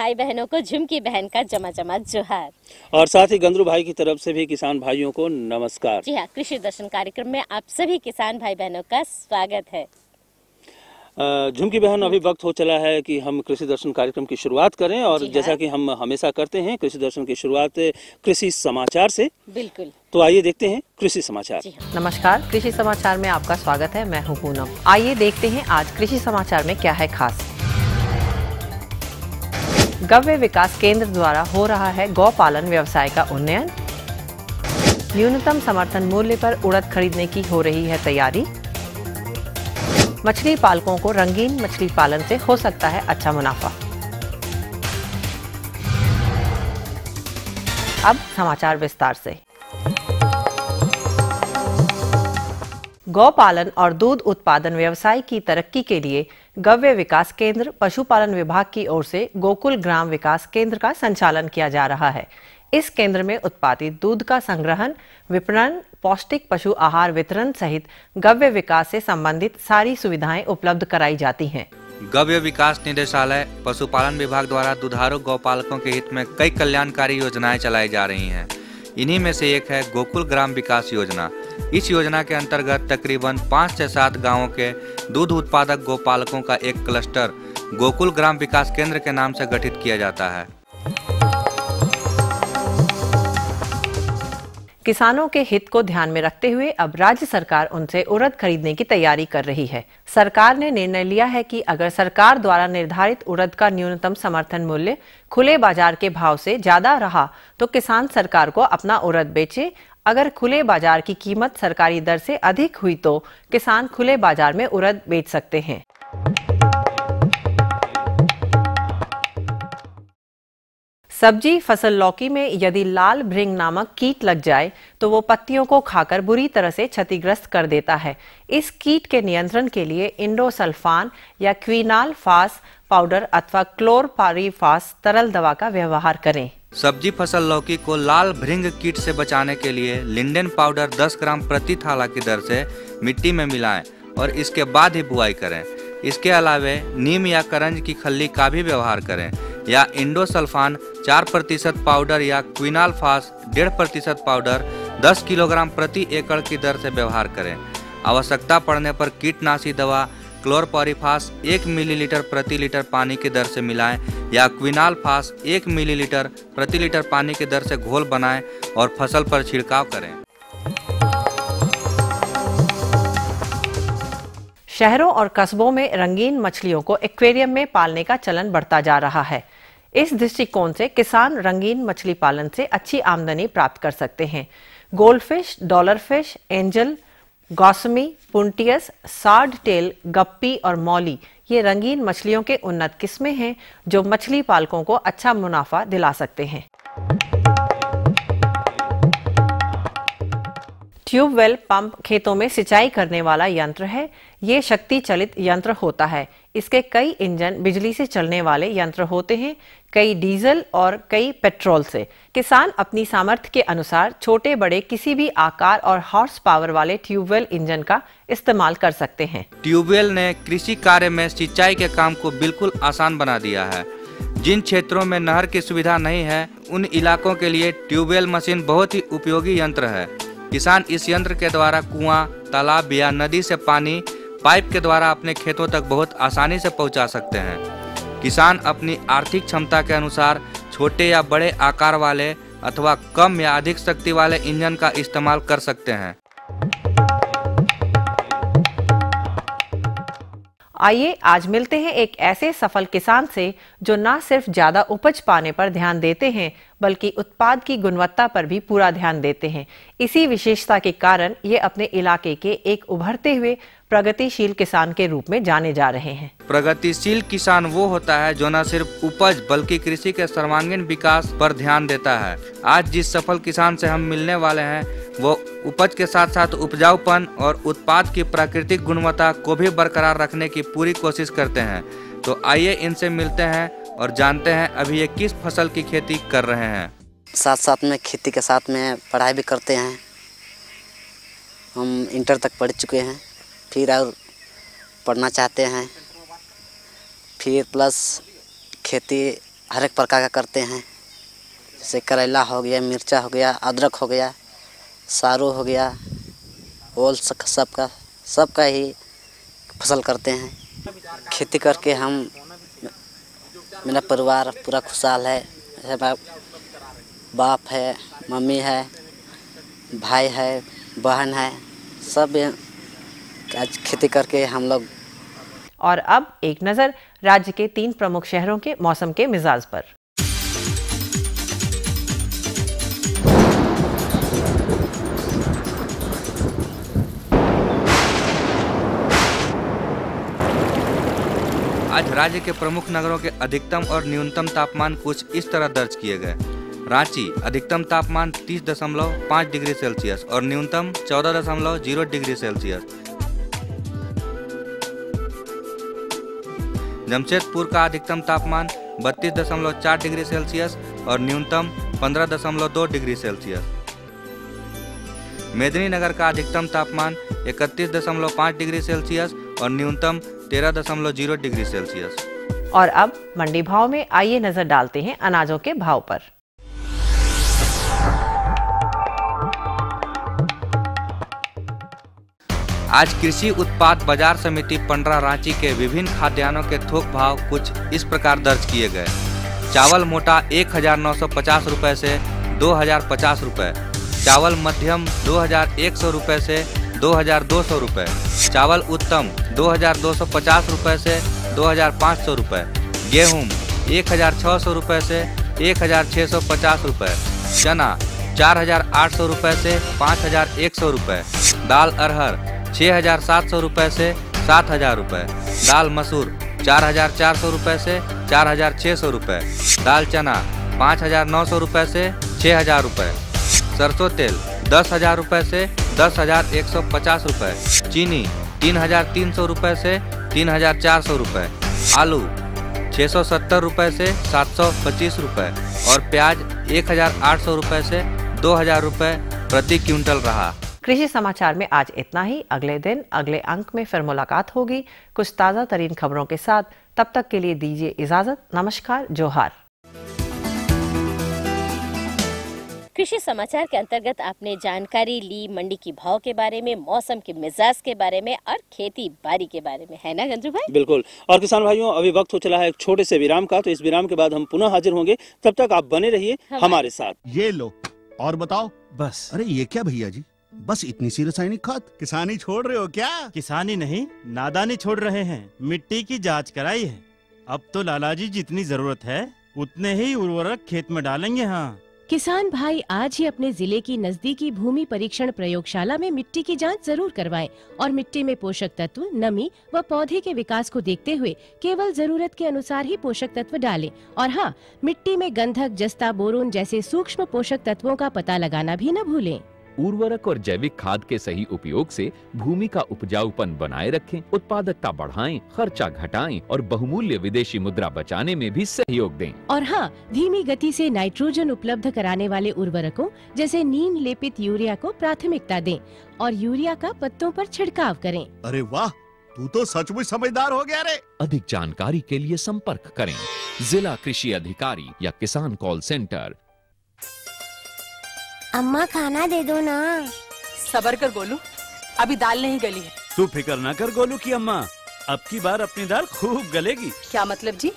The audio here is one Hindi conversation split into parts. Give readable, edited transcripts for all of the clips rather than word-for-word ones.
भाई बहनों को झुमकी बहन का जमा जोहार। और साथ ही गंदरू भाई की तरफ से भी किसान भाइयों को नमस्कार। जी हाँ, कृषि दर्शन कार्यक्रम में आप सभी किसान भाई बहनों का स्वागत है। झुमकी बहन, अभी वक्त हो चला है कि हम कृषि दर्शन कार्यक्रम की शुरुआत करें और जैसा कि हम हमेशा करते हैं, कृषि दर्शन की शुरुआत कृषि समाचार से। बिल्कुल, तो आइए देखते हैं कृषि समाचार। नमस्कार, कृषि समाचार में आपका स्वागत है। मैं हूं पूनम। आइए देखते हैं आज कृषि समाचार में क्या है खास। गव्य विकास केंद्र द्वारा हो रहा है गौ पालन व्यवसाय का उन्नयन। न्यूनतम समर्थन मूल्य पर उड़द खरीदने की हो रही है तैयारी। मछली पालकों को रंगीन मछली पालन से हो सकता है अच्छा मुनाफा। अब समाचार विस्तार से। गौ पालन और दूध उत्पादन व्यवसाय की तरक्की के लिए गव्य विकास केंद्र पशुपालन विभाग की ओर से गोकुल ग्राम विकास केंद्र का संचालन किया जा रहा है। इस केंद्र में उत्पादित दूध का संग्रहण, विपणन, पौष्टिक पशु आहार वितरण सहित गव्य विकास से संबंधित सारी सुविधाएं उपलब्ध कराई जाती हैं। गव्य विकास निदेशालय पशुपालन विभाग द्वारा दुधारू गौपालकों के हित में कई कल्याणकारी योजनाएं चलाई जा रही हैं। इन्हीं में से एक है गोकुल ग्राम विकास योजना। इस योजना के अंतर्गत तकरीबन 5 से 7 गांवों के दूध उत्पादक गौपालकों का एक क्लस्टर गोकुल ग्राम विकास केंद्र के नाम से गठित किया जाता है। किसानों के हित को ध्यान में रखते हुए अब राज्य सरकार उनसे उड़द खरीदने की तैयारी कर रही है। सरकार ने निर्णय लिया है कि अगर सरकार द्वारा निर्धारित उड़द का न्यूनतम समर्थन मूल्य खुले बाजार के भाव से ज्यादा रहा तो किसान सरकार को अपना उड़द बेचे। अगर खुले बाजार की कीमत सरकारी दर से अधिक हुई तो किसान खुले बाजार में उड़द बेच सकते हैं। सब्जी फसल लौकी में यदि लाल भृंग नामक कीट लग जाए तो वो पत्तियों को खाकर बुरी तरह से क्षतिग्रस्त कर देता है। इस कीट के नियंत्रण के लिए इंडोसल्फान या क्विनाल फास पाउडर अथवा क्लोरपारीफास तरल दवा का व्यवहार करें। सब्जी फसल लौकी को लाल भृंग कीट से बचाने के लिए लिंडेन पाउडर 10 ग्राम प्रति थाला की दर से मिट्टी में मिलाएं और इसके बाद ही बुआई करें। इसके अलावे नीम या करंज की खल्ली का भी व्यवहार करें या इंडोसल्फान 4% पाउडर या क्विनाल फास 1.5% पाउडर 10 किलोग्राम प्रति एकड़ की दर से व्यवहार करें। आवश्यकता पड़ने पर कीटनाशी दवा क्लोरपारीफास 1 मिलीलीटर प्रति लीटर पानी की दर से मिलाएं या क्विनाल फास 1 मिलीलीटर प्रति लीटर पानी की दर से घोल बनाएं और फसल पर छिड़काव करें। शहरों और कस्बों में रंगीन मछलियों को एक्वेरियम में पालने का चलन बढ़ता जा रहा है। इस दृष्टिकोण से किसान रंगीन मछली पालन से अच्छी आमदनी प्राप्त कर सकते हैं। गोल्डफिश, डॉलरफिश, एंजल, गौसमी, पुंटियस, सार्ड टेल, गप्पी और मौली ये रंगीन मछलियों के उन्नत किस्में हैं जो मछली पालकों को अच्छा मुनाफा दिला सकते हैं। ट्यूबवेल पंप खेतों में सिंचाई करने वाला यंत्र है। ये शक्ति चलित यंत्र होता है। इसके कई इंजन बिजली से चलने वाले यंत्र होते हैं, कई डीजल और कई पेट्रोल से। किसान अपनी सामर्थ्य के अनुसार छोटे बड़े किसी भी आकार और हॉर्स पावर वाले ट्यूबवेल इंजन का इस्तेमाल कर सकते हैं। ट्यूबवेल ने कृषि कार्य में सिंचाई के काम को बिल्कुल आसान बना दिया है। जिन क्षेत्रों में नहर की सुविधा नहीं है उन इलाकों के लिए ट्यूबवेल मशीन बहुत ही उपयोगी यंत्र है। किसान इस यंत्र के द्वारा कुआं, तालाब या नदी से पानी पाइप के द्वारा अपने खेतों तक बहुत आसानी से पहुंचा सकते हैं। किसान अपनी आर्थिक क्षमता के अनुसार छोटे या बड़े आकार वाले अथवा कम या अधिक शक्ति वाले इंजन का इस्तेमाल कर सकते हैं। आइए आज मिलते हैं एक ऐसे सफल किसान से जो न सिर्फ ज्यादा उपज पाने पर ध्यान देते हैं बल्कि उत्पाद की गुणवत्ता पर भी पूरा ध्यान देते हैं। इसी विशेषता के कारण ये अपने इलाके के एक उभरते हुए प्रगतिशील किसान के रूप में जाने जा रहे हैं। प्रगतिशील किसान वो होता है जो न सिर्फ उपज बल्कि कृषि के सर्वांगीण विकास पर ध्यान देता है। आज जिस सफल किसान से हम मिलने वाले हैं वो उपज के साथ साथ उपजाऊपन और उत्पाद की प्राकृतिक गुणवत्ता को भी बरकरार रखने की पूरी कोशिश करते हैं। तो आइए इनसे मिलते हैं और जानते हैं अभी ये किस फसल की खेती कर रहे हैं। साथ साथ में खेती के साथ में पढ़ाई भी करते हैं। हम इंटर तक पढ़ चुके हैं, फिर और पढ़ना चाहते हैं, फिर प्लस खेती हर एक प्रकार का करते हैं, जैसे करेला हो गया, मिर्चा हो गया, अदरक हो गया, सारू हो गया, ओल सबका ही फसल करते हैं। खेती करके मेरा परिवार पूरा खुशहाल है। बाप है, मम्मी है, भाई है, बहन है, सब आज खेती करके हम लोग। और अब एक नजर राज्य के 3 प्रमुख शहरों के मौसम के मिजाज पर। आज राज्य के प्रमुख नगरों के अधिकतम और न्यूनतम तापमान कुछ इस तरह दर्ज किए गए। रांची अधिकतम तापमान 30.5 डिग्री सेल्सियस और न्यूनतम 14.0 डिग्री सेल्सियस। जमशेदपुर का अधिकतम तापमान 32.4 डिग्री सेल्सियस और न्यूनतम 15.2 डिग्री सेल्सियस। मेदिनीनगर का अधिकतम तापमान 31.5 डिग्री सेल्सियस और न्यूनतम 13.0 डिग्री सेल्सियस। और अब मंडी भाव में आइए नजर डालते हैं अनाजों के भाव पर। आज कृषि उत्पाद बाजार समिति पंडरा रांची के विभिन्न खाद्यान्नों के थोक भाव कुछ इस प्रकार दर्ज किए गए। चावल मोटा 1950 रुपए से 2050 रुपए, चावल मध्यम 2100 रुपए से 2200 रुपए, चावल उत्तम 2250 रुपए से 2500 रुपए, गेहूं 1600 रुपए से 1650 रुपए, चना 4800 रुपए से 5100 रुपए, दाल अरहर 6700 रुपए से 7000 रुपए, दाल मसूर 4400 रुपए से 4600 रुपए, दाल चना 5900 रुपए से 6000 रुपए, सरसों तेल 10,000 रुपए से 10,150 रुपए, चीनी 3,300 रुपए से 3,400 रुपए, आलू 670 रुपए से 725 रुपए और प्याज 1,800 रुपए से 2,000 रुपए प्रति क्विंटल रहा। कृषि समाचार में आज इतना ही। अगले दिन अगले अंक में फिर मुलाकात होगी कुछ ताज़ा तरीन खबरों के साथ। तब तक के लिए दीजिए इजाजत। नमस्कार, जोहार। कृषि समाचार के अंतर्गत आपने जानकारी ली मंडी की भाव के बारे में, मौसम के मिजाज के बारे में और खेती बाड़ी के बारे में, है ना गंजू भाई? बिल्कुल। और किसान भाइयों, अभी वक्त हो चला है एक छोटे से विराम का, तो इस विराम के बाद हम पुनः हाजिर होंगे। तब तक आप बने रहिए हमारे साथ। ये लो और बताओ। बस। अरे ये क्या भैया जी, बस इतनी सी रासायनिक खाद? किसानी छोड़ रहे हो क्या? किसानी नहीं, नादानी छोड़ रहे हैं। मिट्टी की जांच कराई है। अब तो लालाजी जितनी जरूरत है उतने ही उर्वरक खेत में डालेंगे। हाँ किसान भाई, आज ही अपने जिले की नजदीकी भूमि परीक्षण प्रयोगशाला में मिट्टी की जांच जरूर करवाएं और मिट्टी में पोषक तत्व, नमी व पौधे के विकास को देखते हुए केवल जरूरत के अनुसार ही पोषक तत्व डालें। और हाँ, मिट्टी में गंधक, जस्ता, बोरोन जैसे सूक्ष्म पोषक तत्वों का पता लगाना भी न भूलें। उर्वरक और जैविक खाद के सही उपयोग से भूमि का उपजाऊपन बनाए रखें, उत्पादकता बढ़ाएं, खर्चा घटाएं और बहुमूल्य विदेशी मुद्रा बचाने में भी सहयोग दें। और हाँ, धीमी गति से नाइट्रोजन उपलब्ध कराने वाले उर्वरकों जैसे नीम लेपित यूरिया को प्राथमिकता दें और यूरिया का पत्तों पर छिड़काव करें। अरे वाह, तू तो सचमुच समझदार हो गया रे। अधिक जानकारी के लिए संपर्क करें जिला कृषि अधिकारी या किसान कॉल सेंटर। अम्मा खाना दे दो ना। सबर कर गोलू, अभी दाल नहीं गली है। तू फिक्र ना कर गोलू की अम्मा, अब की बार अपनी दाल खूब गलेगी। क्या मतलब जी?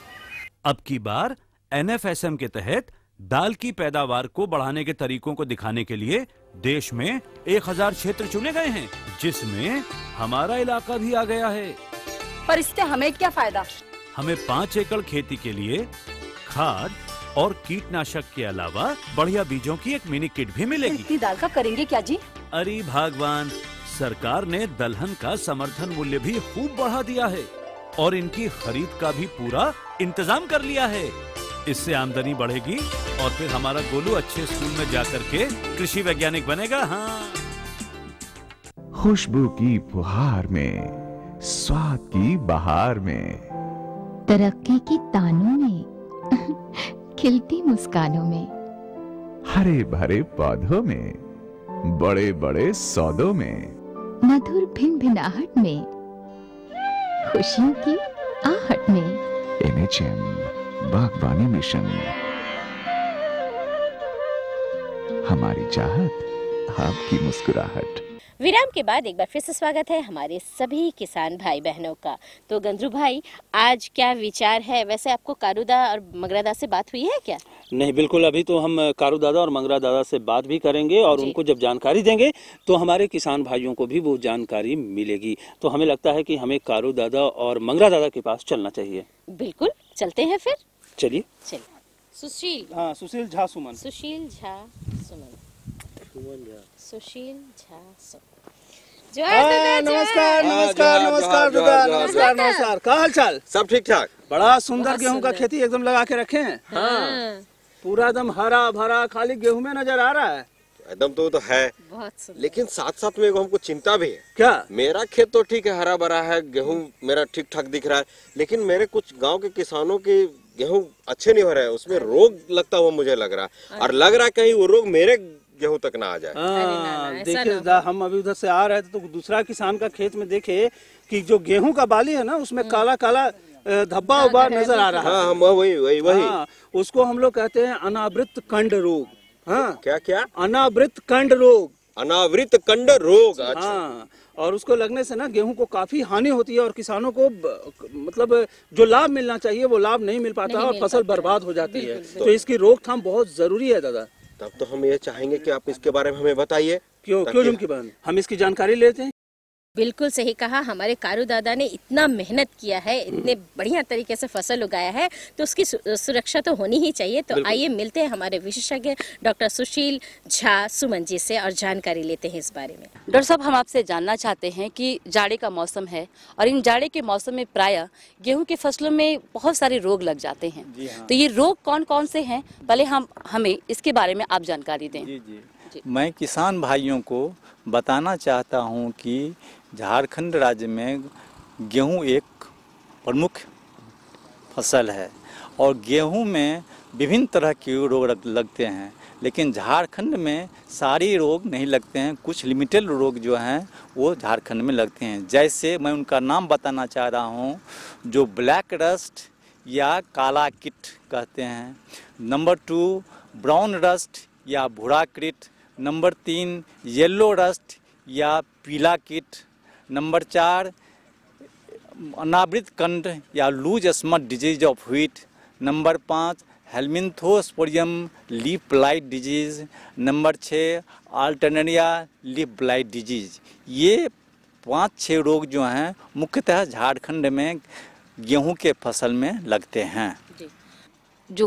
अब की बार NFSM के तहत दाल की पैदावार को बढ़ाने के तरीकों को दिखाने के लिए देश में 1000 क्षेत्र चुने गए हैं, जिसमें हमारा इलाका भी आ गया है। पर इससे हमें क्या फायदा? हमें 5 एकड़ खेती के लिए खाद और कीटनाशक के अलावा बढ़िया बीजों की एक मिनी किट भी मिलेगी। इतनी दाल का करेंगे क्या जी? अरे भगवान, सरकार ने दलहन का समर्थन मूल्य भी खूब बढ़ा दिया है और इनकी खरीद का भी पूरा इंतजाम कर लिया है। इससे आमदनी बढ़ेगी और फिर हमारा गोलू अच्छे स्कूल में जाकर के कृषि वैज्ञानिक बनेगा। हाँ, खुशबू की फुहार में, स्वाद की बहार में, तरक्की की तानों में, खिलती मुस्कानों में, हरे भरे पौधों में, बड़े बड़े सौदों में, मधुर भिनभिनाहट में, खुशियों की आहट में। NHM बागबानी मिशन, हमारी चाहत आपकी मुस्कुराहट। विराम के बाद एक बार फिर से स्वागत है हमारे सभी किसान भाई बहनों का। तो गंजरू भाई, आज क्या विचार है? वैसे आपको कारूदा और मंगरा दादा से बात हुई है क्या? नहीं, बिल्कुल। अभी तो हम कारू दादा और मंगरा दादा से बात भी करेंगे और उनको जब जानकारी देंगे तो हमारे किसान भाइयों को भी वो जानकारी मिलेगी। तो हमें लगता है कि हमें कारू दादा और मंगरा दादा के पास चलना चाहिए। बिल्कुल, चलते हैं फिर। चलिए। सुशील। हाँ, सुशील झा सुमन। सुशील झा सुमन। सुशील झा सुमन। नमस्कार नमस्कार नमस्कार नमस्कार नमस्कार। क्या हाल चाल? सब ठीक ठाक। बड़ा सुंदर गेहूं का खेती एकदम लगा के रखे हैं। हाँ। पूरा एकदम हरा भरा, खाली गेहूं में नजर आ रहा है। एकदम तो है, लेकिन साथ साथ में हमको चिंता भी है। क्या? मेरा खेत तो ठीक है, हरा भरा है, गेहूं मेरा ठीक ठाक दिख रहा है, लेकिन मेरे कुछ गांव के किसानों के गेहूं अच्छे नहीं हो रहे हैं, उसमें रोग लगता हुआ मुझे लग रहा है, और लग रहा है कहीं वो रोग मेरे गेहूं तक ना आ जाए। देखिए, हम अभी उधर से आ रहे थे तो दूसरा किसान का खेत में देखे कि जो गेहूं का बाली है ना, उसमें काला काला धब्बा उब्बा नजर आ रहा है। हाँ, वही उसको हम लोग कहते हैं अनावृत कंड रोग। हाँ, क्या क्या? अनावृत कंड रोग। अनावृत कंड रोग। हाँ, और उसको लगने से ना गेहूं को काफी हानि होती है और किसानों को मतलब जो लाभ मिलना चाहिए वो लाभ नहीं मिल पाता और फसल बर्बाद हो जाती है। तो इसकी रोकथाम बहुत जरूरी है दादा। तब तो हम ये चाहेंगे कि आप इसके बारे में हमें बताइए। क्यों झुमकी बहन, हम इसकी जानकारी लेते हैं। बिल्कुल सही कहा। हमारे कारू दादा ने इतना मेहनत किया है, इतने बढ़िया तरीके से फसल उगाया है, तो उसकी सुरक्षा तो होनी ही चाहिए। तो आइए मिलते हैं हमारे विशेषज्ञ डॉक्टर सुशील झा सुमन जी से और जानकारी लेते हैं इस बारे में। डॉक्टर साहब, हम आपसे जानना चाहते हैं कि जाड़े का मौसम है और इन जाड़े के मौसम में प्रायः गेहूं की फसलों में बहुत सारे रोग लग जाते हैं। हाँ। तो ये रोग कौन कौन से हैं, पहले हमें इसके बारे में आप जानकारी दें। जी। मैं किसान भाइयों को बताना चाहता हूं कि झारखंड राज्य में गेहूं एक प्रमुख फसल है और गेहूं में विभिन्न तरह के रोग लगते हैं, लेकिन झारखंड में सारे रोग नहीं लगते हैं। कुछ लिमिटेड रोग जो हैं वो झारखंड में लगते हैं। जैसे मैं उनका नाम बताना चाह रहा हूं, जो ब्लैक रस्ट या काला कीट कहते हैं, नंबर 2 ब्राउन रस्ट या भूरा कीट, नंबर 3 येलो रस्ट या पीला कीट, नंबर 4 अनावृत कंड या loose smut disease of wheat, number 5 Helminthosporium leaf blight disease, number 6 Alternaria leaf blight disease. ये 5-6 रोग जो हैं मुख्यतः झारखंड में गेहूं के फसल में लगते हैं। जो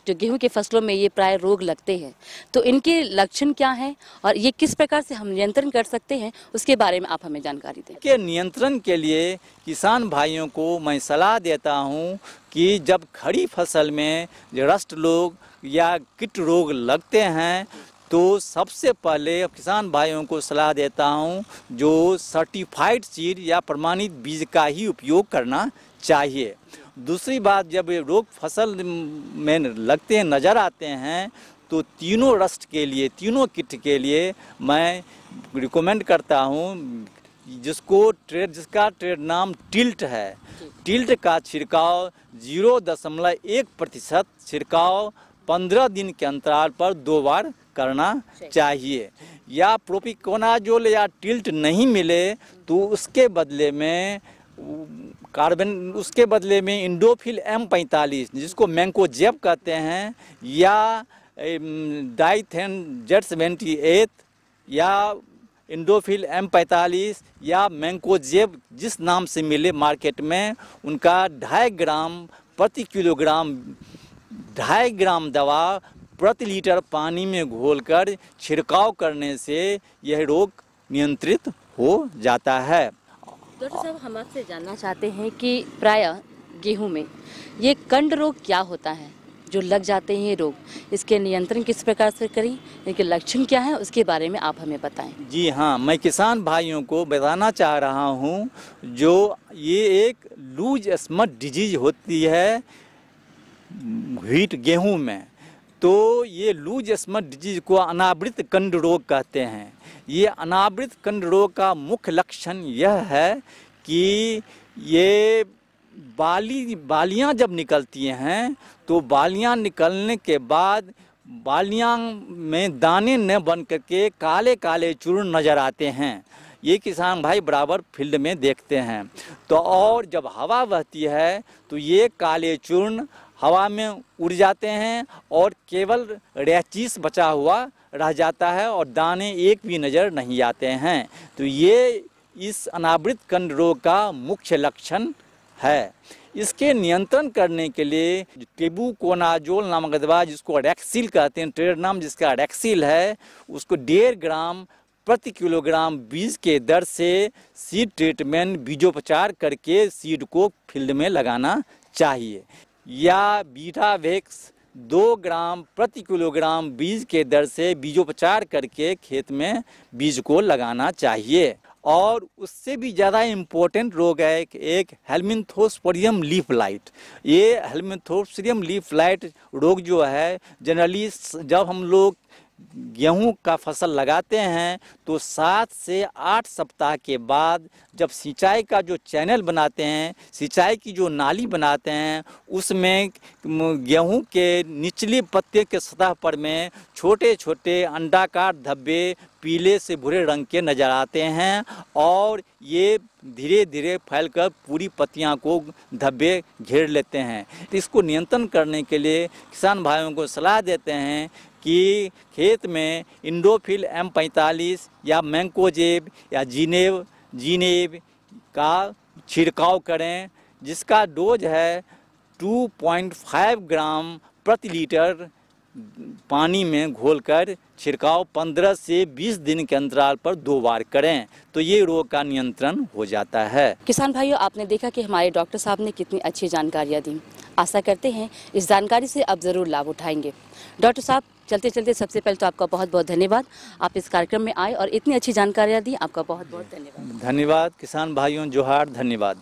गेहूं के फसलों में ये प्राय रोग लगते हैं, तो इनके लक्षण क्या हैं और ये किस प्रकार से हम नियंत्रण कर सकते हैं, उसके बारे में आप हमें जानकारी दें। के नियंत्रण के लिए किसान भाइयों को मैं सलाह देता हूं कि जब खड़ी फसल में रस्ट रोग या कीट रोग लगते हैं तो सबसे पहले किसान भाइयों को सलाह देता हूं जो सर्टिफाइड सीड या प्रमाणित बीज का ही उपयोग करना चाहिए। दूसरी बात, जब ये रोग फसल में लगते हैं, नज़र आते हैं, तो तीनों रस्ट के लिए, तीनों कीट के लिए मैं रिकमेंड करता हूँ जिसका ट्रेड नाम टिल्ट है। टिल्ट का छिड़काव 0.1% छिड़काव 15 दिन के अंतराल पर 2 बार करना चाहिए। या प्रोपिकोनाजोल या टिल्ट नहीं मिले तो उसके बदले में इंडोफिल M45 जिसको मैंकोजेब कहते हैं, या डाइथेन Z78 या इंडोफिल M45 या मैंकोजेब जिस नाम से मिले मार्केट में, उनका 2.5 ग्राम प्रति किलोग्राम 2.5 ग्राम दवा प्रति लीटर पानी में घोलकर छिड़काव करने से यह रोग नियंत्रित हो जाता है। डॉक्टर साहब, हम आपसे जानना चाहते हैं कि प्रायः गेहूं में ये कंड रोग क्या होता है, जो लग जाते हैं ये रोग, इसके नियंत्रण किस प्रकार से करें, इनके लक्षण क्या हैं, उसके बारे में आप हमें बताएं। जी हाँ, मैं किसान भाइयों को बताना चाह रहा हूँ, जो ये एक लूज स्मट डिजीज होती है व्हीट गेहूं में, तो ये लूज स्मट डिजीज को अनावृत कंड रोग कहते हैं। ये अनावृत कंड रोग का मुख्य लक्षण यह है कि ये बालियां जब निकलती हैं तो बालियां निकलने के बाद बालियां में दाने न बन करके काले काले चूर्ण नज़र आते हैं। ये किसान भाई बराबर फील्ड में देखते हैं। तो और जब हवा बहती है तो ये काले चूर्ण हवा में उड़ जाते हैं और केवल रैचीस बचा हुआ रह जाता है और दाने एक भी नज़र नहीं आते हैं। तो ये इस अनावृत कंद रोग का मुख्य लक्षण है। इसके नियंत्रण करने के लिए टेबुकोनाजोल नामक दवा, जिसको अडेक्सिल कहते हैं, ट्रेड नाम जिसका अडेक्सिल है, उसको 1.5 ग्राम प्रति किलोग्राम बीज के दर से सीड ट्रीटमेंट बीजोपचार करके सीड को फील्ड में लगाना चाहिए। या बीटावेक्स 2 ग्राम प्रति किलोग्राम बीज के दर से बीजोपचार करके खेत में बीज को लगाना चाहिए। और उससे भी ज़्यादा इम्पोर्टेंट रोग है एक हेलमिंथोस्पोडियम लीफ ब्लाइट। ये हेलमिंथोस्पोडियम लीफ ब्लाइट रोग जो है, जनरली जब हम लोग गेहूं का फसल लगाते हैं तो 7 से 8 सप्ताह के बाद जब सिंचाई का जो चैनल बनाते हैं, सिंचाई की जो नाली बनाते हैं, उसमें गेहूं के निचले पत्ते के सतह पर में छोटे छोटे अंडाकार धब्बे पीले से भूरे रंग के नज़र आते हैं और ये धीरे धीरे फैलकर पूरी पत्तियां को धब्बे घेर लेते हैं। तो इसको नियंत्रण करने के लिए किसान भाइयों को सलाह देते हैं कि खेत में इंडोफिल M45 या मैंकोजेब या जीनेब का छिड़काव करें, जिसका डोज है 2.5 ग्राम प्रति लीटर पानी में घोलकर छिड़काव 15 से 20 दिन के अंतराल पर 2 बार करें, तो ये रोग का नियंत्रण हो जाता है। किसान भाइयों, आपने देखा कि हमारे डॉक्टर साहब ने कितनी अच्छी जानकारियाँ दी। आशा करते हैं इस जानकारी से आप ज़रूर लाभ उठाएंगे। डॉक्टर साहब, चलते चलते सबसे पहले तो आपका बहुत बहुत धन्यवाद। आप इस कार्यक्रम में आए और इतनी अच्छी जानकारियाँ दी, आपका बहुत बहुत धन्यवाद। धन्यवाद किसान भाइयों, जोहार, धन्यवाद।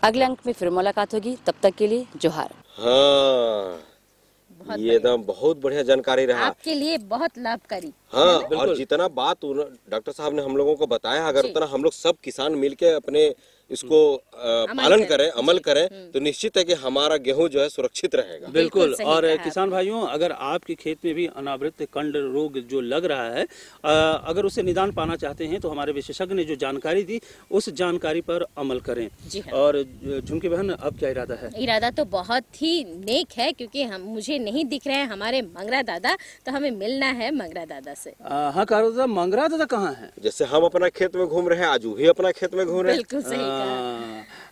अगले अंक में फिर मुलाकात होगी, तब तक के लिए जोहार। हाँ, ये एकदम बहुत बढ़िया जानकारी रहा आपके लिए, बहुत लाभकारी। हाँ, और जितना बात डॉक्टर साहब ने हम लोगों को बताया, अगर उतना हम लोग सब किसान मिलके अपने इसको पालन करें, अमल करें, तो निश्चित है कि हमारा गेहूं जो है सुरक्षित रहेगा। बिल्कुल। और किसान भाइयों, अगर आपके खेत में भी अनावृत कंड रोग जो लग रहा है, अगर उसे निदान पाना चाहते हैं तो हमारे विशेषज्ञ ने जो जानकारी दी उस जानकारी पर अमल करें। और झुमकी बहन, अब क्या इरादा है? इरादा तो बहुत ही नेक है, क्योंकि मुझे नहीं दिख रहे हैं हमारे मंगरा दादा, तो हमें मिलना है मंगरा दादा से। हाँ कारू दादा, मंगरा दादा कहाँ है? जैसे हम अपना खेत में घूम रहे हैं, आज भी अपना खेत में घूम रहे हैं। बिल्कुल सही।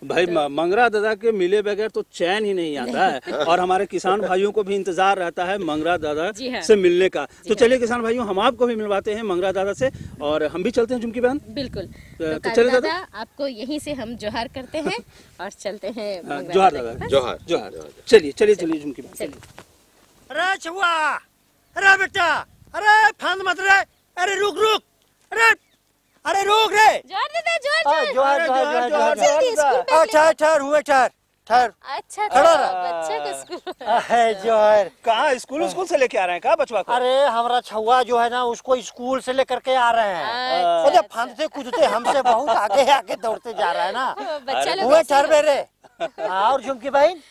भाई, मंगरा दादा के मिले बगैर तो चैन ही नहीं आता है। और हमारे किसान भाइयों को भी इंतजार रहता है मंगरा दादा से मिलने का। तो चलिए किसान भाइयों, हम आपको भी मिलवाते हैं मंगरा दादा से, और हम भी चलते हैं झुमकी बहन। बिल्कुल। तो चलिए दादा, आपको यहीं से हम जोहार करते हैं और चलते हैं। जोहार दादा, जोहार जोहार। चलिए चलिए चलिए झुमकी बहन। अरे छुआ, अरे बेटा, अरे फांद मत रे, अरे रुक रुक, अरे रोक रे। जोहार दादा, जोहार जोहार। ठहर ठहर हुए, ठहर ठहर। अच्छा, खड़ा बच्चा का स्कूल है जोहार। कहाँ स्कूल से लेके आ रहे हैं? कहाँ बचवा को? अरे हमारा छुआ जो है ना, उसको स्कूल से लेकर के आ रहे हैं। अरे फांदते कूदते हमसे बहुत आगे आगे दौड़ते जा रहा है ना। हुए ठहर बेरे। और झुमकी बहन,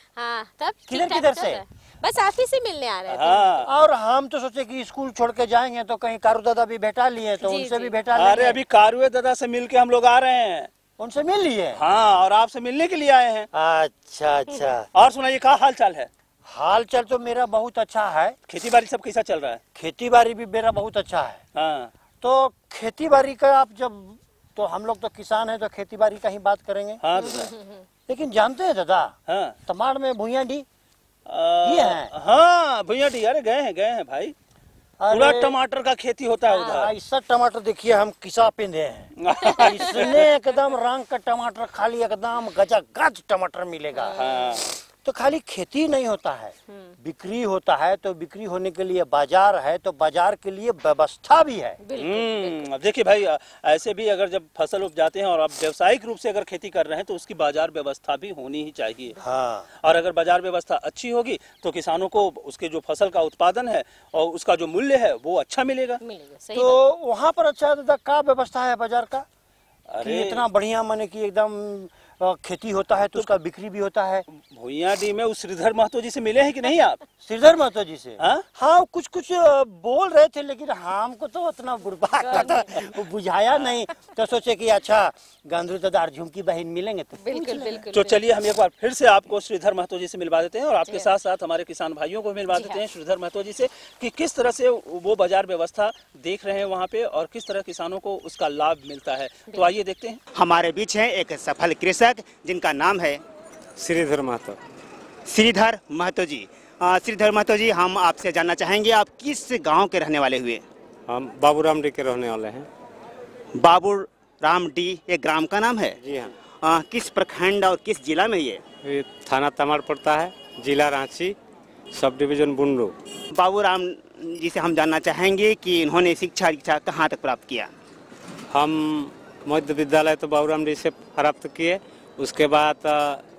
तब किधर से? बस आप ही से मिलने आ रहे थे। और हम तो सोचे कि स्कूल छोड़ के जाएंगे तो कहीं कारू दादा भी भेटा लिए, तो उनसे भी भेटा लिए। अरे अभी कारुए दादा से मिलके हम लोग आ रहे हैं। उनसे मिल लिए? हाँ, और आपसे मिलने के लिए आए हैं। अच्छा अच्छा। और सुनाइए, क्या हाल चाल है? हाल चाल तो मेरा बहुत अच्छा है। खेती बाड़ी सब कैसा चल रहा है? खेती बाड़ी भी मेरा बहुत अच्छा है। हाँ। तो खेती बाड़ी का आप जब, तो हम लोग तो किसान हैं, तो खेती बाड़ी का ही बात करेंगे। हाँ लेकिन जानते हैं दादा, तमाड़ में भुइयां डी ये है। हाँ, भुइयां डी, अरे गए हैं भाई। पूरा टमाटर का खेती होता है उधर। ऐसा टमाटर देखिए, हम किसा पिंधे हैं। इसने एकदम रंग का टमाटर, खाली एकदम गज टमाटर मिलेगा। तो खाली खेती नहीं होता है, बिक्री होता है। तो बिक्री होने के लिए बाजार है, तो बाजार के लिए व्यवस्था भी है। अब देखिए भाई, ऐसे भी अगर जब फसल उपजाते हैं और आप व्यावसायिक रूप से अगर खेती कर रहे हैं, तो उसकी बाजार व्यवस्था भी होनी ही चाहिए। हाँ। और अगर बाजार व्यवस्था अच्छी होगी तो किसानों को उसके जो फसल का उत्पादन है और उसका जो मूल्य है वो अच्छा मिलेगा। तो वहाँ पर अच्छा दादा का व्यवस्था है बाजार का? कि इतना बढ़िया, माने कि एकदम खेती होता है तो उसका बिक्री भी होता है। भुइयाडीह में उस श्रीधर महतो जी से मिले हैं कि नहीं आप? श्रीधर महतो जी से? हाँ कुछ कुछ बोल रहे थे, लेकिन हमको तो उतना बुढ़बा था वो बुझाया नहीं, तो सोचे कि अच्छा गांधू दादा और झुमकी बहन मिलेंगे तो बिल्कुल बिल्कुल। तो चलिए हम एक बार फिर से आपको श्रीधर महतो जी से मिलवा देते हैं और आपके साथ साथ हमारे किसान भाइयों को मिलवा देते हैं श्रीधर महतो जी से कि किस तरह से वो बाजार व्यवस्था देख रहे हैं वहाँ पे और किस तरह किसानों को उसका लाभ मिलता है। तो आइए देखते हैं। हमारे बीच है एक सफल कृषक जिनका नाम है श्रीधर महतो। श्रीधर महतो जी। श्रीधर महतो जी, हम आपसे जानना चाहेंगे आप किस गांव के रहने वाले हुए? हम बाबूराम डी के रहने वाले हैं। बाबूराम डी ये ग्राम का नाम है? जी हाँ। किस प्रखंड और किस जिला में ये? थाना तमाड़ पड़ता है, जिला रांची, सब डिवीजन बुंडू। बाबूराम जी से हम जानना चाहेंगे कि इन्होंने शिक्षा कहाँ तक प्राप्त किया? हम मध्य विद्यालय तो बाबूराम डी से प्राप्त किए, उसके बाद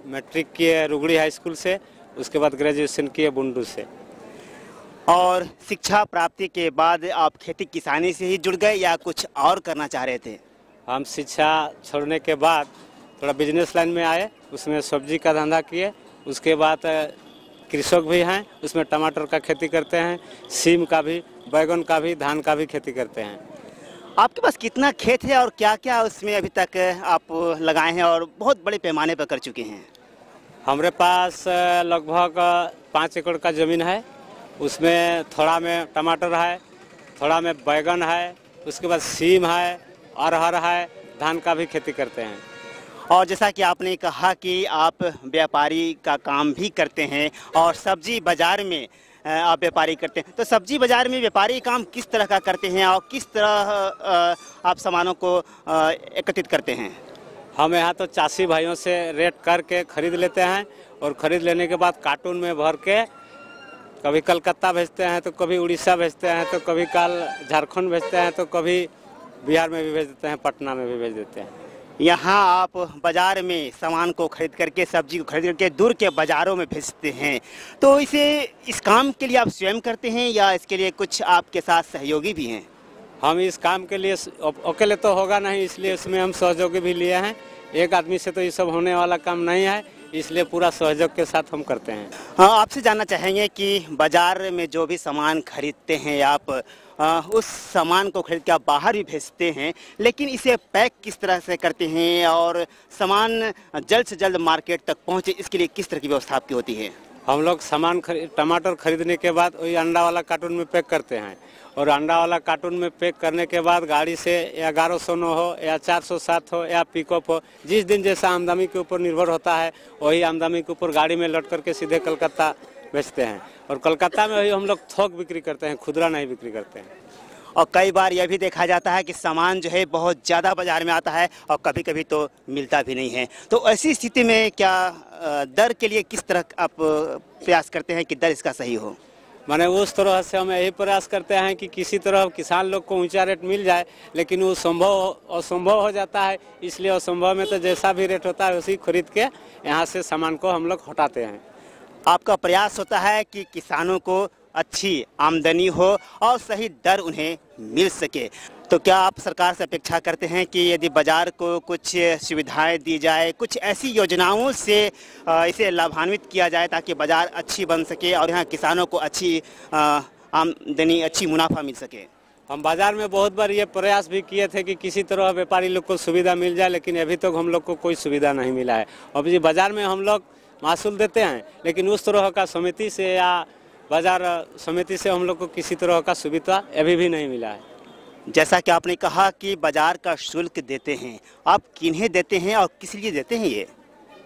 मैट्रिक किए रुगड़ी हाई स्कूल से, उसके बाद ग्रेजुएशन किए बुंडू से। और शिक्षा प्राप्ति के बाद आप खेती किसानी से ही जुड़ गए या कुछ और करना चाह रहे थे? हम शिक्षा छोड़ने के बाद थोड़ा बिजनेस लाइन में आए, उसमें सब्जी का धंधा किए, उसके बाद कृषक भी हैं, उसमें टमाटर का खेती करते हैं, सीम का भी, बैगन का भी, धान का भी खेती करते हैं। आपके पास कितना खेत है और क्या क्या उसमें अभी तक आप लगाए हैं और बहुत बड़े पैमाने पर कर चुके हैं? हमारे पास लगभग 5 एकड़ का ज़मीन है, उसमें थोड़ा में टमाटर है, थोड़ा में बैगन है, उसके बाद सीम है, अरहर है, धान का भी खेती करते हैं। और जैसा कि आपने कहा कि आप व्यापारी का काम भी करते हैं और सब्जी बाजार में आप व्यापारी करते हैं, तो सब्जी बाजार में व्यापारी काम किस तरह का करते हैं और किस तरह आप सामानों को एकत्रित करते हैं? हम यहाँ तो चासी भाइयों से रेट करके खरीद लेते हैं और खरीद लेने के बाद कार्टून में भर के कभी कलकत्ता भेजते हैं, तो कभी उड़ीसा भेजते हैं, तो कभी काल झारखंड भेजते हैं, तो कभी बिहार में भी भेज देते हैं, पटना में भी भेज देते हैं। यहाँ आप बाजार में सामान को खरीद करके, सब्जी को खरीद करके दूर के बाज़ारों में भेजते हैं, तो इस काम के लिए आप स्वयं करते हैं या इसके लिए कुछ आपके साथ सहयोगी भी हैं? हम इस काम के लिए अकेले तो होगा नहीं, इसलिए इसमें हम सहयोगी भी लिए हैं। एक आदमी से तो ये सब होने वाला काम नहीं है, इसलिए पूरा सहयोग के साथ हम करते हैं। हाँ, आपसे जानना चाहेंगे कि बाजार में जो भी सामान खरीदते हैं आप, उस सामान को खरीद के आप बाहर भी भेजते हैं, लेकिन इसे पैक किस तरह से करते हैं और सामान जल्द से जल्द मार्केट तक पहुंचे, इसके लिए किस तरह की व्यवस्था आपकी होती है? हम लोग सामान टमाटर खरीदने के बाद वही अंडा वाला कार्टून में पैक करते हैं और अंडा वाला कार्टून में पैक करने के बाद गाड़ी से या 1109 हो या 407 हो या पिकअप हो, जिस दिन जैसा आमदनी के ऊपर निर्भर होता है वही आमदनी के ऊपर गाड़ी में लौट करके सीधे कलकत्ता बेचते हैं। और कलकत्ता में वही हम लोग थोक बिक्री करते हैं, खुदरा नहीं बिक्री करते हैं। और कई बार यह भी देखा जाता है कि सामान जो है बहुत ज़्यादा बाजार में आता है और कभी कभी तो मिलता भी नहीं है, तो ऐसी स्थिति में क्या दर के लिए किस तरह आप प्रयास करते हैं कि दर इसका सही हो? माने उस तरह से हम यही प्रयास करते हैं कि किसी तरह किसान लोग को ऊंचा रेट मिल जाए, लेकिन वो असंभव हो जाता है, इसलिए असंभव में तो जैसा भी रेट होता है उसी खरीद के यहाँ से सामान को हम लोग हटाते हैं। आपका प्रयास होता है कि किसानों को अच्छी आमदनी हो और सही दर उन्हें मिल सके, तो क्या आप सरकार से अपेक्षा करते हैं कि यदि बाजार को कुछ सुविधाएं दी जाए, कुछ ऐसी योजनाओं से इसे लाभान्वित किया जाए ताकि बाजार अच्छी बन सके और यहाँ किसानों को अच्छी आमदनी, अच्छी मुनाफा मिल सके? हम बाजार में बहुत बार ये प्रयास भी किए थे कि किसी तरह व्यापारी लोग को सुविधा मिल जाए, लेकिन अभी तक हम लोग को कोई सुविधा नहीं मिला है। अब जी बाजार में हम लोग महसूल देते हैं, लेकिन उस तरह का समिति से या बाजार समिति से हम लोग को किसी तरह का सुविधा अभी भी नहीं मिला है। जैसा कि आपने कहा कि बाजार का शुल्क देते हैं, आप किन्हें देते हैं और किस लिए देते हैं? ये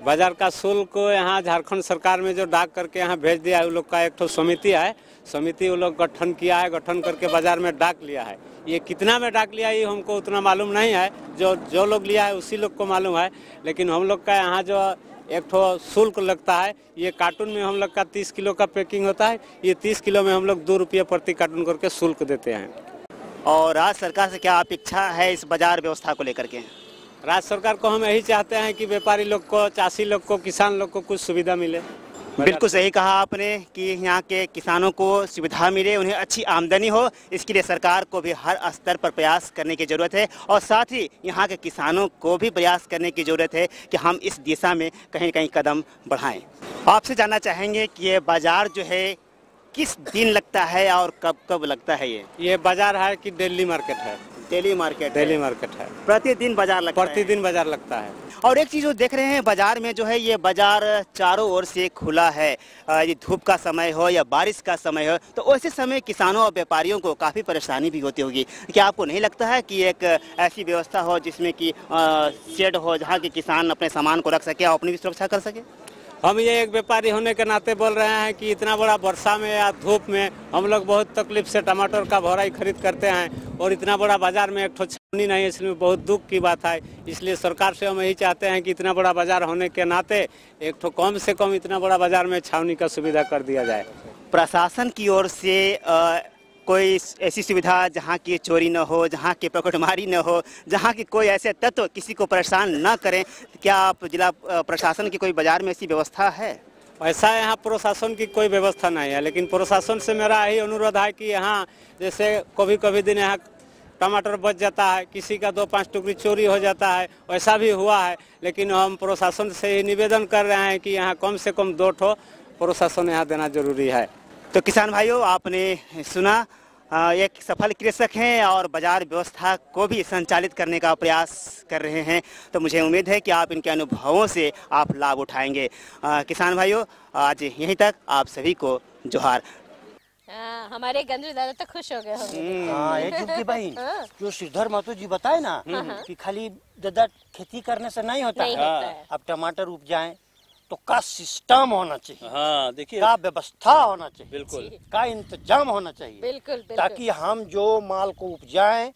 बाजार का शुल्क को यहाँ झारखंड सरकार में जो डाक करके यहाँ भेज दिया है, उन लोग का एक तो समिति है, समिति वो लोग गठन किया है, गठन करके बाजार में डाक लिया है। ये कितना में डाक लिया ये हमको उतना मालूम नहीं है, जो लोग लिया है उसी लोग को मालूम है, लेकिन हम लोग का यहाँ जो एक तो शुल्क लगता है, ये कार्टून में हम लोग का 30 किलो का पैकिंग होता है, ये 30 किलो में हम लोग 2 रुपये प्रति कार्टून करके शुल्क देते हैं। और राज्य सरकार से क्या अपेक्षा है इस बाजार व्यवस्था को लेकर के? राज्य सरकार को हम यही चाहते हैं कि व्यापारी लोग को, चाषी लोग को, किसान लोग को कुछ सुविधा मिले। बिल्कुल सही कहा आपने कि यहाँ के किसानों को सुविधा मिले, उन्हें अच्छी आमदनी हो, इसके लिए सरकार को भी हर स्तर पर प्रयास करने की ज़रूरत है और साथ ही यहाँ के किसानों को भी प्रयास करने की ज़रूरत है कि हम इस दिशा में कहीं न कहीं कदम बढ़ाएं। आपसे जानना चाहेंगे कि ये बाज़ार जो है किस दिन लगता है और कब कब लगता है? ये बाजार है कि डेली मार्केट है? डेली मार्केट है। प्रतिदिन बाजार लगता है? प्रतिदिन बाजार लगता है। और एक चीज़ जो देख रहे हैं बाजार में जो है ये बाजार चारों ओर से खुला है। ये धूप का समय हो या बारिश का समय हो तो ऐसे समय किसानों और व्यापारियों को काफ़ी परेशानी भी होती होगी। क्या आपको नहीं लगता है कि एक ऐसी व्यवस्था हो जिसमें कि शेड हो जहाँ के किसान अपने सामान को रख सके और अपनी भी सुरक्षा कर सके? हम ये एक व्यापारी होने के नाते बोल रहे हैं कि इतना बड़ा वर्षा में या धूप में हम लोग बहुत तकलीफ से टमाटर का भौराई खरीद करते हैं और इतना बड़ा बाजार में एक ठो छावनी नहीं है, इसमें बहुत दुख की बात है। इसलिए सरकार से हम यही चाहते हैं कि इतना बड़ा बाजार होने के नाते एक ठो कम से कम इतना बड़ा बाजार में छावनी का सुविधा कर दिया जाए। प्रशासन की ओर से कोई ऐसी सुविधा जहाँ की चोरी न हो, जहाँ की पकड़मारी न हो, जहाँ की कोई ऐसे तत्व किसी को परेशान न करें, क्या आप जिला प्रशासन की कोई बाजार में ऐसी व्यवस्था है? ऐसा यहाँ प्रशासन की कोई व्यवस्था नहीं है, लेकिन प्रशासन से मेरा यही अनुरोध है कि यहाँ जैसे कभी कभी दिन यहाँ टमाटर बच जाता है, किसी का 2-5 टुकड़ी चोरी हो जाता है, वैसा भी हुआ है। लेकिन हम प्रशासन से ही निवेदन कर रहे हैं कि यहाँ कम से कम 2 ठो प्रशासन यहाँ देना जरूरी है। तो किसान भाइयों, आपने सुना, एक सफल कृषक हैं और बाजार व्यवस्था को भी संचालित करने का प्रयास कर रहे हैं। तो मुझे उम्मीद है कि आप इनके अनुभवों से आप लाभ उठाएंगे। किसान भाइयों, आज यहीं तक, आप सभी को जोहार। हमारे गंजू दादा तो खुश हो गए होंगे। हाँ, एक जुगती भाई जो श्रीधर महतो जी बताए ना कि खाली दादा खेती करने से नहीं होता है, अब टमाटर उपजाएं तो का सिस्टम होना चाहिए। हाँ, देखिए, का व्यवस्था होना चाहिए, बिल्कुल, का इंतजाम होना चाहिए, बिल्कुल, ताकि हम जो माल को उपजाएं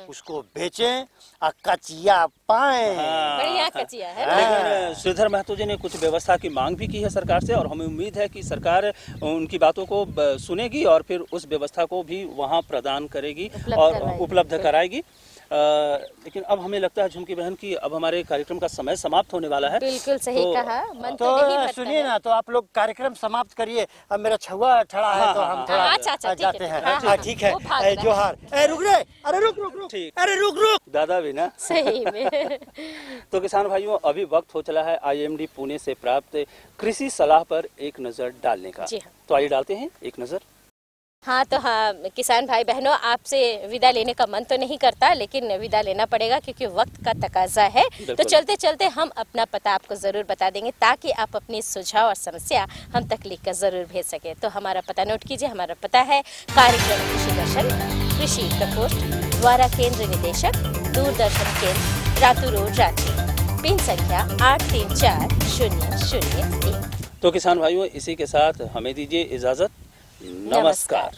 उसको बेचें और कचिया पाएं। बढ़िया कचिया है। लेकिन श्रीधर महतो जी ने कुछ व्यवस्था की मांग भी की है सरकार से और हमें उम्मीद है कि सरकार उनकी बातों को सुनेगी और फिर उस व्यवस्था को भी वहाँ प्रदान करेगी और उपलब्ध कराएगी। लेकिन अब हमें लगता है झुमकी बहन की अब हमारे कार्यक्रम का समय समाप्त होने वाला है। बिल्कुल सही कहा। मन तो सुनिए ना, तो आप लोग कार्यक्रम समाप्त करिए, अब मेरा छुआ ठड़ा है तो हम थोड़ा जाते हैं। ठीक है, जोहार। रुक रे, अरे रुक, अरे रुक दादा भी ना सही में। तो किसान भाइयों, अभी वक्त हो चला है IMD पुणे से प्राप्त कृषि सलाह पर एक नजर डालने का। तो आइए डालते हैं एक नजर। हाँ, तो हाँ किसान भाई बहनों, आपसे विदा लेने का मन तो नहीं करता, लेकिन विदा लेना पड़ेगा क्योंकि वक्त का तकाजा है। तो चलते चलते हम अपना पता आपको ज़रूर बता देंगे ताकि आप अपनी सुझाव और समस्या हम तक लिखकर ज़रूर भेज सके। तो हमारा पता नोट कीजिए। हमारा पता है कार्यक्रम कृषि दर्शन, कृषि प्रकोष्ठ, द्वारा केंद्र निदेशक, दूरदर्शन केंद्र, रातू रोड रांची, पिन संख्या 834001। तो किसान भाइयों, इसी के साथ हमें दीजिए इजाजत। नमस्कार।